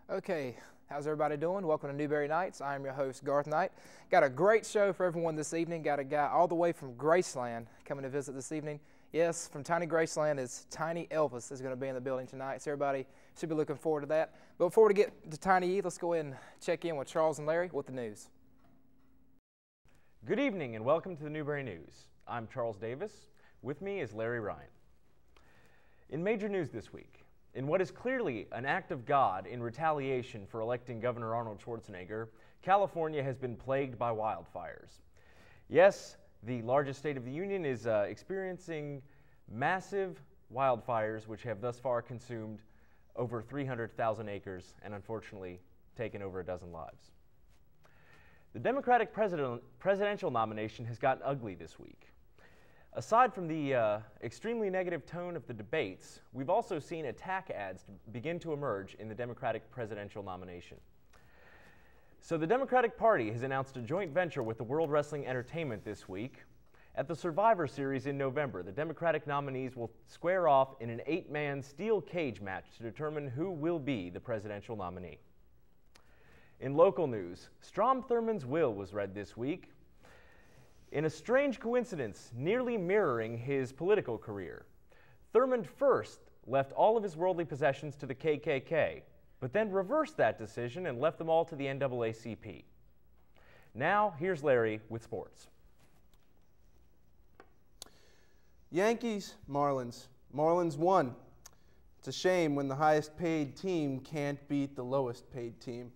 Okay, how's everybody doing? Welcome to Newberry Nights. I'm your host, Garth Knight. Got a great show for everyone this evening. Got a guy all the way from Graceland coming to visit this evening. Yes, from Tiny Graceland is Tiny Elvis is going to be in the building tonight, so everybody should be looking forward to that. But before we get to Tiny E, let's go ahead and check in with Charles and Larry with the news. Good evening and welcome to the Newberry News. I'm Charles Davis. With me is Larry Ryan. In major news this week, in what is clearly an act of God in retaliation for electing Governor Arnold Schwarzenegger, California has been plagued by wildfires. Yes, the largest state of the union is experiencing massive wildfires which have thus far consumed over 300,000 acres and unfortunately taken over a dozen lives. The Democratic presidential nomination has gotten ugly this week. Aside from the extremely negative tone of the debates, we've also seen attack ads begin to emerge in the Democratic presidential nomination. So the Democratic Party has announced a joint venture with the World Wrestling Entertainment this week. At the Survivor Series in November, the Democratic nominees will square off in an 8-man steel cage match to determine who will be the presidential nominee. In local news, Strom Thurmond's will was read this week, in a strange coincidence nearly mirroring his political career. Thurmond first left all of his worldly possessions to the KKK, but then reversed that decision and left them all to the NAACP. Now, here's Larry with sports. Yankees, Marlins. Marlins won. It's a shame when the highest paid team can't beat the lowest paid team.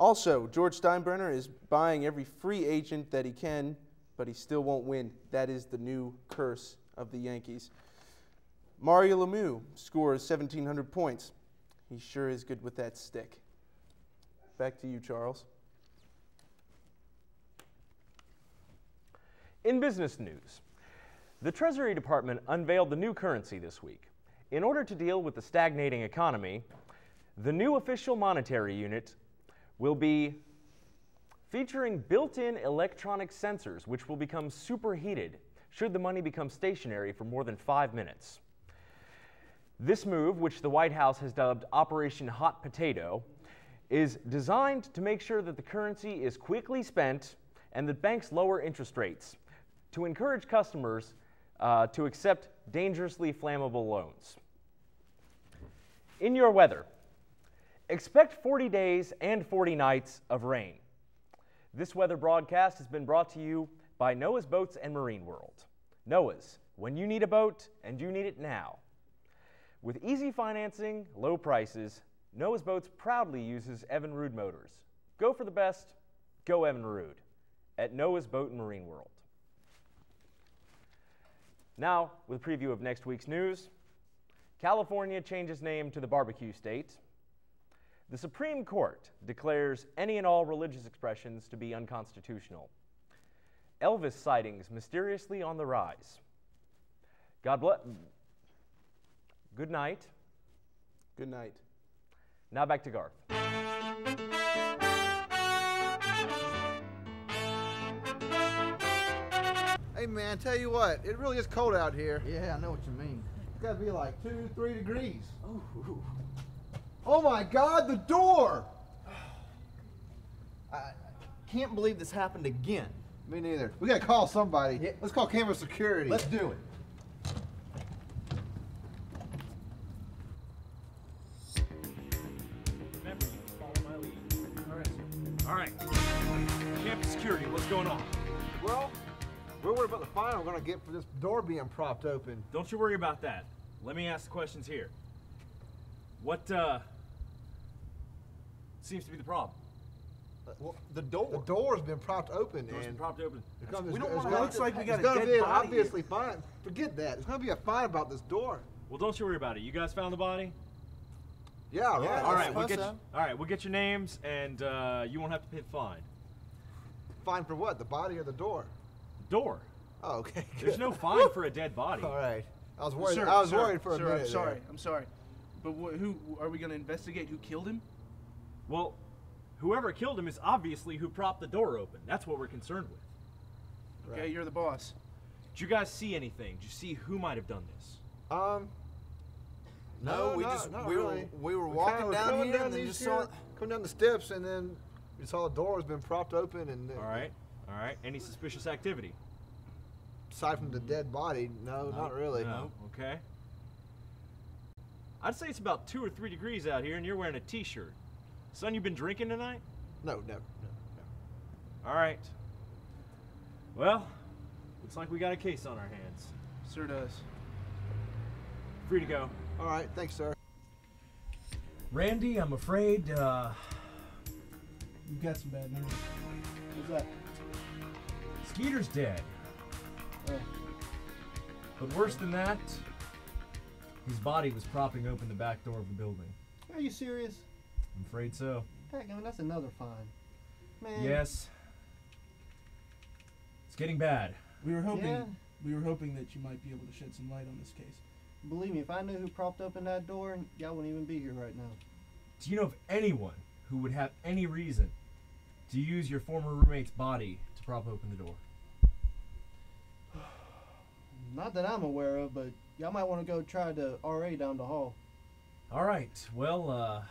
Also, George Steinbrenner is buying every free agent that he can, but he still won't win. That is the new curse of the Yankees. Mario Lemieux scores 1,700 points. He sure is good with that stick. Back to you, Charles. In business news, the Treasury Department unveiled the new currency this week. In order to deal with the stagnating economy, the new official monetary unit will be featuring built-in electronic sensors which will become superheated should the money become stationary for more than 5 minutes. This move, which the White House has dubbed Operation Hot Potato, is designed to make sure that the currency is quickly spent and that banks lower interest rates to encourage customers to accept dangerously flammable loans. In your weather, expect 40 days and 40 nights of rain. This weather broadcast has been brought to you by Noah's Boats and Marine World. Noah's, when you need a boat and you need it now. With easy financing, low prices, Noah's Boats proudly uses Evinrude motors. Go for the best, go Evinrude at Noah's Boat and Marine World. Now, with a preview of next week's news, California changes name to the barbecue state. The Supreme Court declares any and all religious expressions to be unconstitutional. Elvis sightings mysteriously on the rise. God bless. Good night. Good night. Now back to Garth. Hey man, tell you what, it really is cold out here. Yeah, I know what you mean. It's gotta be like 2-3 degrees. Ooh. Oh my God, the door! I can't believe this happened again. Me neither. We gotta call somebody. Yeah. Let's call camera security. Let's do it. Remember, you can follow my lead. All right. Campus security, what's going on? Well, we're worried about the fine we're gonna get for this door being propped open. Don't you worry about that. Let me ask the questions here. What seems to be the problem? Well, the door. The door's been propped open, Door's been and propped open. We don't want to. Looks like we got it's a gonna dead be body obviously fine. Forget that. It's gonna be a fine about this door. Well, don't you worry about it. You guys found the body? Yeah, right. Yeah, All I right, suppose so. all right, we'll get your names, and you won't have to pay the fine. Fine for what? The body or the door? Door. Oh, okay. There's Good. no fine for a dead body. All right. I was worried. Sir, I was sir, worried for a sir, minute. I'm sorry. there. I'm sorry. But who are we going to investigate? Who killed him? Well, whoever killed him is obviously who propped the door open. That's what we're concerned with. Okay, you're the boss. Did you guys see anything? Did you see who might have done this? No, we really. we were We walking kinda down coming here and then these just saw here- coming down the steps, and then we saw the door has been propped open, and All right. Any suspicious activity? aside from the dead body, no, not really. No. Okay. I'd say it's about 2 or 3 degrees out here, and you're wearing a T-shirt. Son, you been drinking tonight? No, no. All right. Well, looks like we got a case on our hands. Sure does. Free to go. All right, thanks, sir. Randy, I'm afraid, You've got some bad news. What's that? Skeeter's dead. Oh. But worse than that, his body was propping open the back door of the building. Are you serious? I'm afraid so. Heck, I mean, that's another fine. Man. Yes. It's getting bad. We were hoping. Yeah. We were hoping that you might be able to shed some light on this case. Believe me, if I knew who propped open that door, y'all wouldn't even be here right now. Do you know of anyone who would have any reason to use your former roommate's body to prop open the door? Not that I'm aware of, but y'all might want to go try the RA down the hall. All right. Well,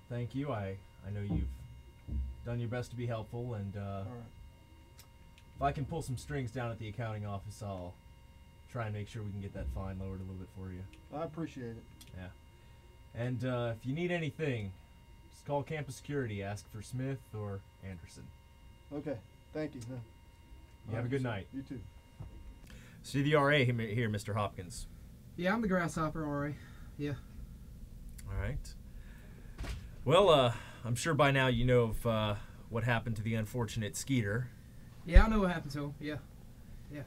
thank you. I know you've done your best to be helpful, and All right. if I can pull some strings down at the accounting office, I'll try and make sure we can get that fine lowered a little bit for you. I appreciate it. Yeah. And if you need anything, just call campus security. Ask for Smith or Anderson. Okay. Thank you. No. You have a good night. You too. See the RA here, Mr. Hopkins. Yeah, I'm the grasshopper, alright. Yeah. All right. Well, I'm sure by now you know of what happened to the unfortunate Skeeter. Yeah, I know what happened to him. Yeah. I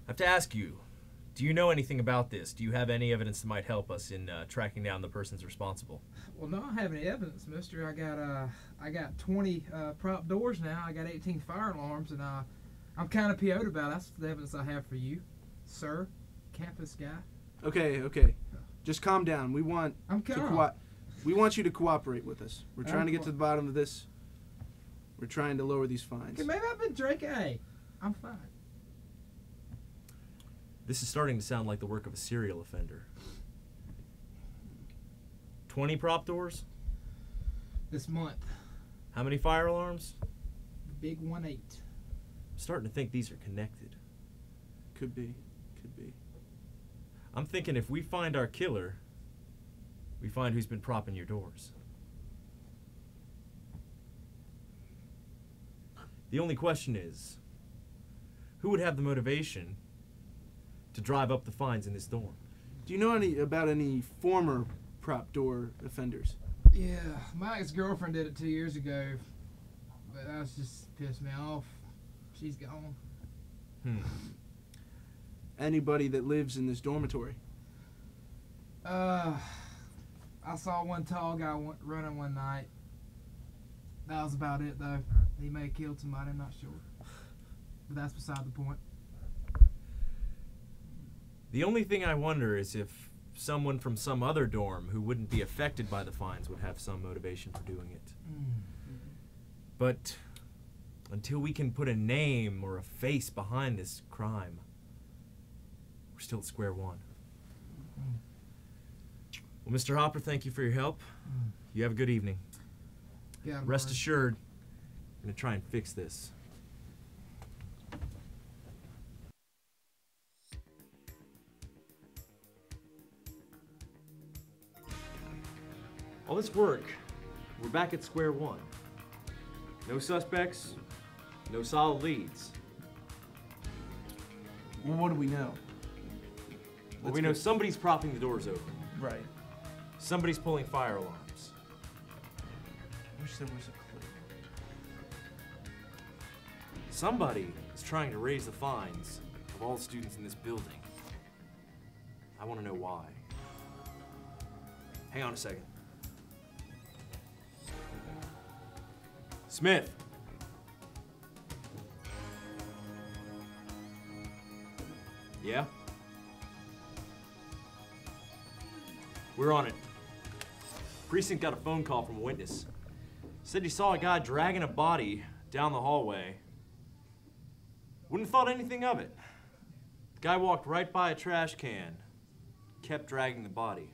have to ask you, do you know anything about this? Do you have any evidence that might help us in tracking down the persons responsible? Well, no, I have any evidence, mister. I got 20 prop doors now. I got 18 fire alarms, and I'm kind of PO'd about it. That's the evidence I have for you, sir, campus guy. Okay. Just calm down. We want I'm to calm. we want you to cooperate with us. We're trying to get co- to the bottom of this. We're trying to lower these fines. Okay, maybe I've been drinking. Hey, I'm fine. This is starting to sound like the work of a serial offender. 20 prop doors? This month, How many fire alarms? the big 1-8. I'm starting to think these are connected. Could be. I'm thinking if we find our killer, we find who's been propping your doors. The only question is, who would have the motivation to drive up the fines in this dorm? Do you know about any former prop door offenders? Yeah, my ex-girlfriend did it 2 years ago, but that was just pissed me off. She's gone. Anybody that lives in this dormitory? I saw one tall guy running one night. That was about it, though. He may have killed somebody, I'm not sure. But that's beside the point. The only thing I wonder is if someone from some other dorm who wouldn't be affected by the fines would have some motivation for doing it. But until we can put a name or a face behind this crime, we're still at square one. Well, Mr. Hopper, thank you for your help. You have a good evening. Yeah, Rest assured, I'm going to try and fix this. All this work, we're back at square one. No suspects, no solid leads. Well, what do we know? Well, we know somebody's propping the doors open. Right. Somebody's pulling fire alarms. Wish there was a clue. Somebody is trying to raise the fines of all the students in this building. I want to know why. Hang on a second. Smith. Yeah? We're on it. Precinct got a phone call from a witness. Said he saw a guy dragging a body down the hallway. Wouldn't have thought anything of it. The guy walked right by a trash can, kept dragging the body.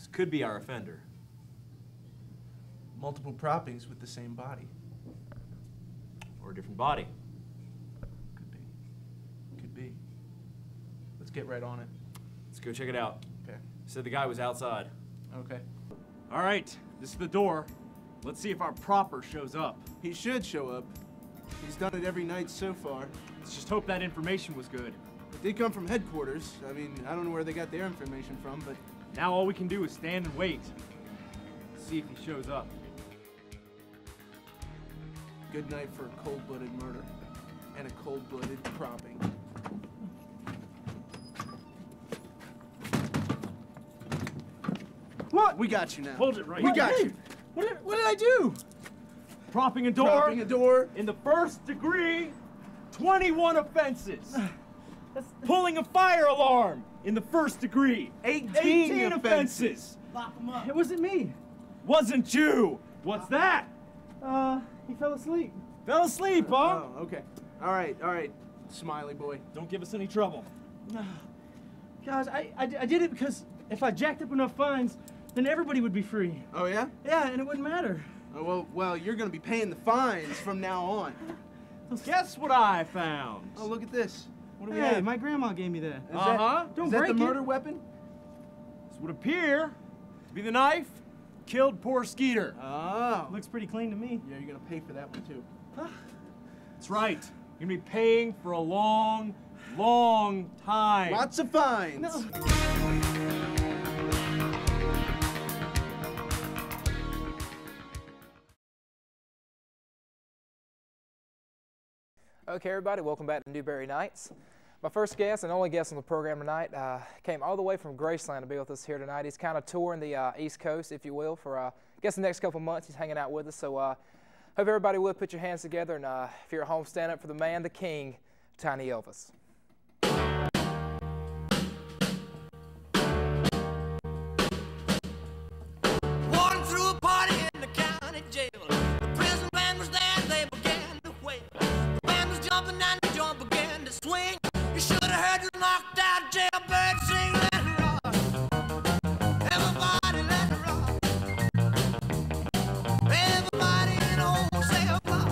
This could be our offender. Multiple proppings with the same body. Or a different body. Could be. Could be. Let's get right on it. Let's go check it out. Okay. Said the guy was outside. Okay. All right, this is the door. Let's see if our propper shows up. He should show up. He's done it every night so far. Let's just hope that information was good. It did come from headquarters. I mean, I don't know where they got their information from, but Now all we can do is stand and wait. See if he shows up. good night for a cold-blooded murder and a cold-blooded propping. What? We got you now. Hold it right We here. got you. What did I do? Propping a door. Propping a door. In the first degree, 21 offenses. Pulling a fire alarm in the first degree, 18 offenses. Lock him up. It wasn't me. Wasn't you. What's that? He fell asleep. Fell asleep, huh? Oh, okay. All right, smiley boy. Don't give us any trouble. Guys, I did it because if I jacked up enough fines, then everybody would be free. Oh, yeah? Yeah, and it wouldn't matter. Oh, well, you're going to be paying the fines from now on. Guess what I found? Oh, look at this. What do we Hey, have? my grandma gave me that. Uh-huh. Don't Is that break the it. murder weapon? This would appear to be the knife killed poor Skeeter. Oh. Looks pretty clean to me. Yeah, you're going to pay for that one, too. That's right. You're gonna be paying for a long, long time. Lots of fines. No. Okay, everybody, welcome back to Newberry Nights. My first guest and only guest on the program tonight came all the way from Graceland to be with us here tonight. He's kind of touring the East Coast, if you will, for I guess the next couple months. He's hanging out with us, so hope everybody will put your hands together, and if you're at home, stand up for the man, the king, Tiny Elvis. Walking through a party in the county jail. The prison band was there and they began to wail. The band was jumping and the joint began to swing. You should have heard the knocked out jailbird sing. Let it rock. Everybody let it rock. Everybody in wholesale block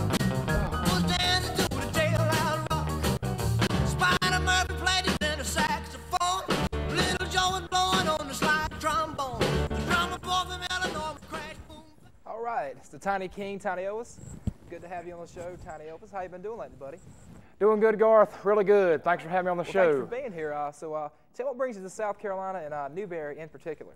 was dancing to the jailhouse rock. Spider Murphy played his inner saxophone. Little Joe was blowing on the slide trombone. The drummer boy from Illinois would crash boom. All right, it's the Tiny King, Tiny Elvis. Good to have you on the show, Tiny Elvis. How you been doing lately, buddy? Doing good, Garth. Really good. Thanks for having me on the show. Thanks for being here. Tell me what brings you to South Carolina and Newberry in particular.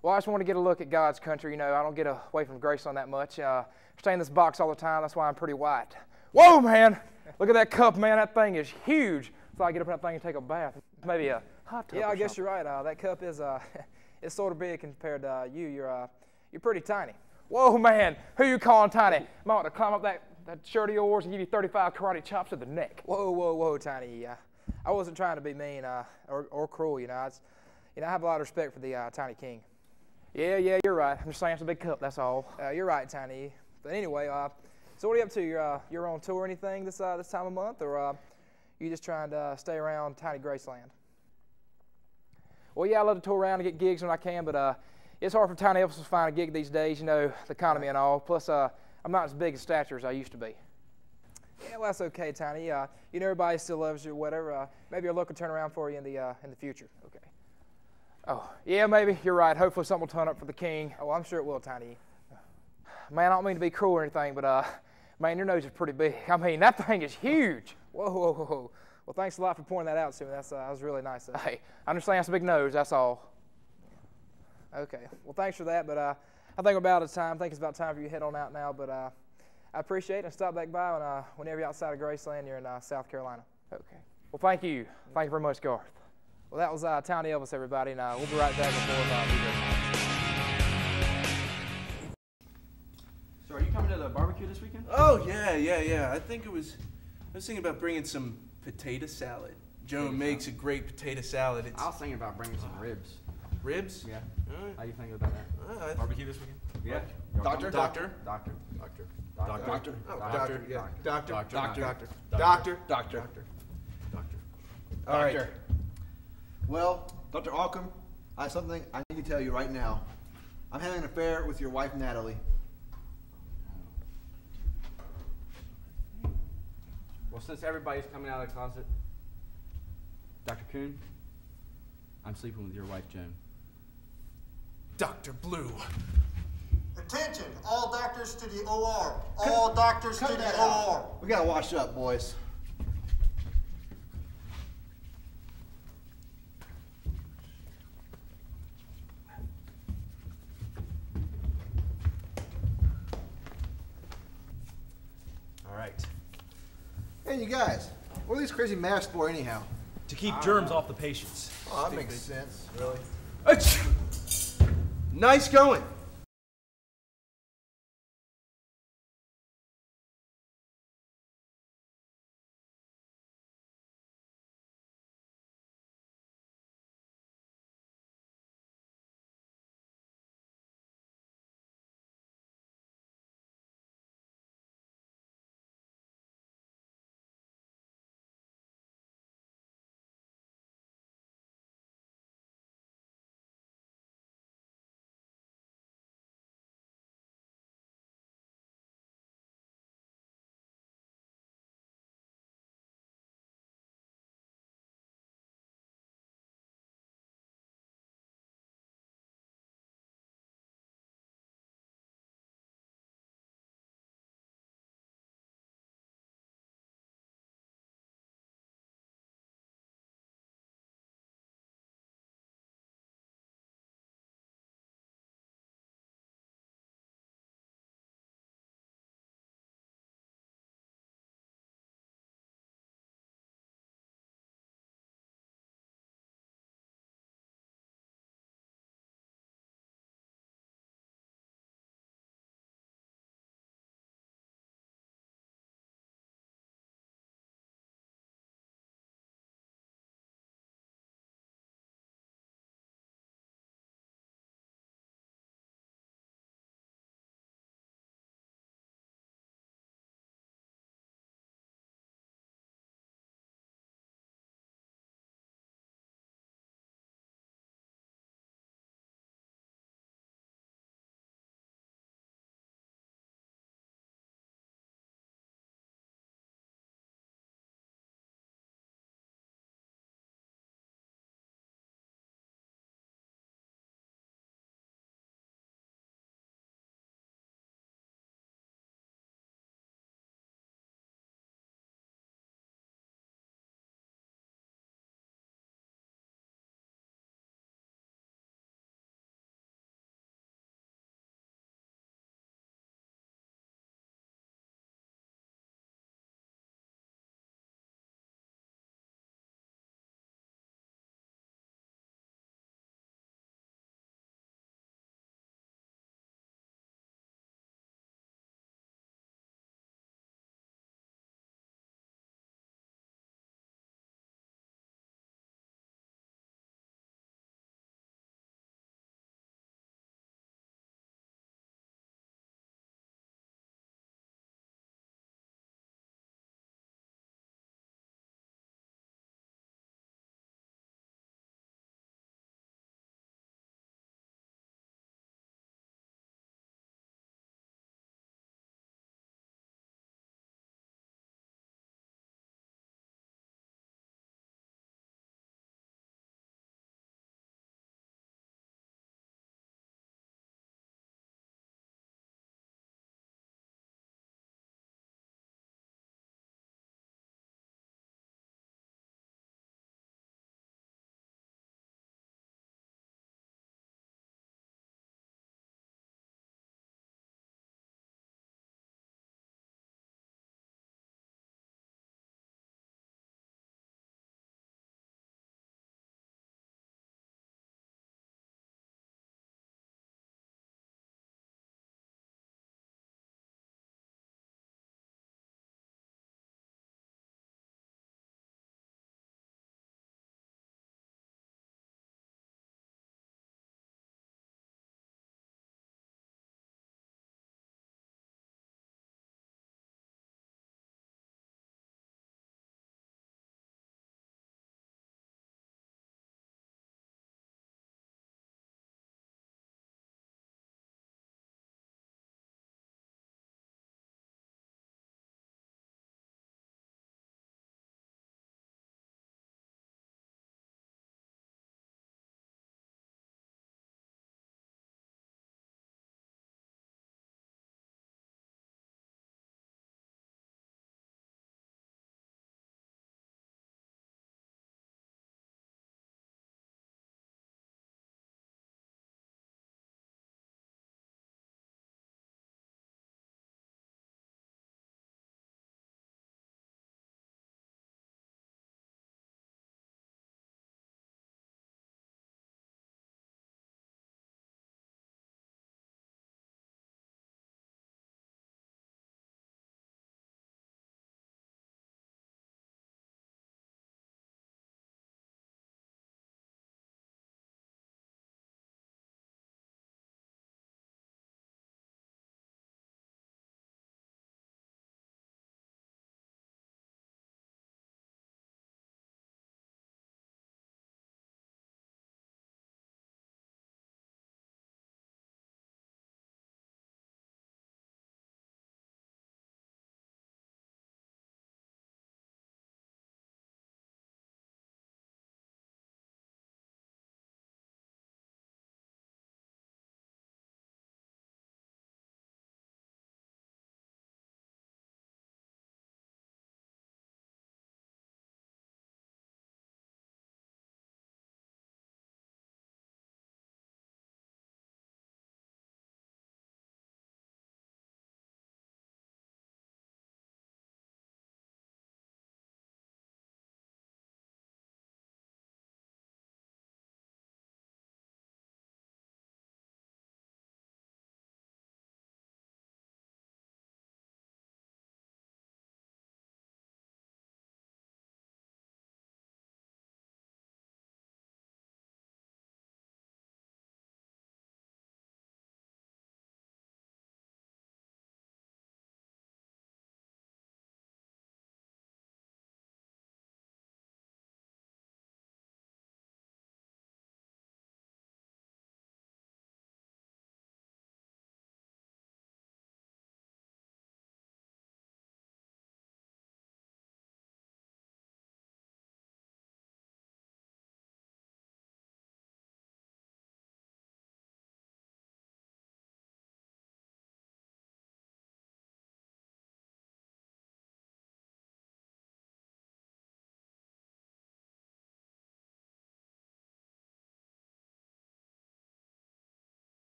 Well, I just want to get a look at God's country. You know, I don't get away from Graceland that much. Stay in this box all the time. That's why I'm pretty white. Whoa, man! Look at that cup, man. That thing is huge. So I get up in that thing and take a bath. Maybe a hot tub. Yeah, I guess you're right. That cup is it's sort of big compared to you. You're pretty tiny. Whoa, man! Who you calling tiny? I might want to climb up that shirt of yours and give you 35 karate chops to the neck. Whoa, Tiny. I wasn't trying to be mean or cruel. You know, I have a lot of respect for the Tiny King. Yeah, you're right. I'm just saying it's a big cup. That's all. You're right, Tiny. But anyway, so what are you up to? You're on tour or anything this time of month, or you just trying to stay around Tiny Graceland? Well, yeah, I love to tour around and get gigs when I can, but it's hard for Tiny Elvis to find a gig these days. You know, the economy and all. Plus, I'm not as big a stature as I used to be. Yeah, well, that's okay, Tiny. You know, everybody still loves you or whatever. Maybe your luck will turn around for you in the future. Okay. Oh, yeah, maybe. You're right. Hopefully something will turn up for the king. Oh, I'm sure it will, Tiny. Man, I don't mean to be cruel or anything, but, man, your nose is pretty big. I mean, that thing is huge. Whoa. Well, thanks a lot for pointing that out to me. That was really nice. Hey, I understand that's a big nose. That's all. Okay. Well, thanks for that, but I think we're about out of time. I think it's about time for you to head on out now, but I appreciate it, and stop back by whenever you're outside of Graceland. You're in South Carolina. Okay. Well, thank you. Thank you very much, Garth. Well, that was Tiny Elvis, everybody, and we'll be right back with more about So are you coming to the barbecue this weekend? Oh, yeah. I was thinking about bringing some potato salad. Joe makes a great potato salad. I was thinking about bringing some ribs. Ribs? Yeah. All right. How you thinking about that? Barbecue this weekend? Yeah. Doctor. Doctor. All right. Well, Dr. Alcom, I have something I need to tell you right now. I'm having an affair with your wife, Natalie. Well, since everybody's coming out of the closet, Dr. Kuhn, I'm sleeping with your wife, Joan. Dr. Blue. Attention, all doctors to the OR. All doctors to the OR. We gotta wash up, boys. All right. Hey, you guys, what are these crazy masks for anyhow? To keep germs off the patients. Oh, that makes sense, really. Nice going.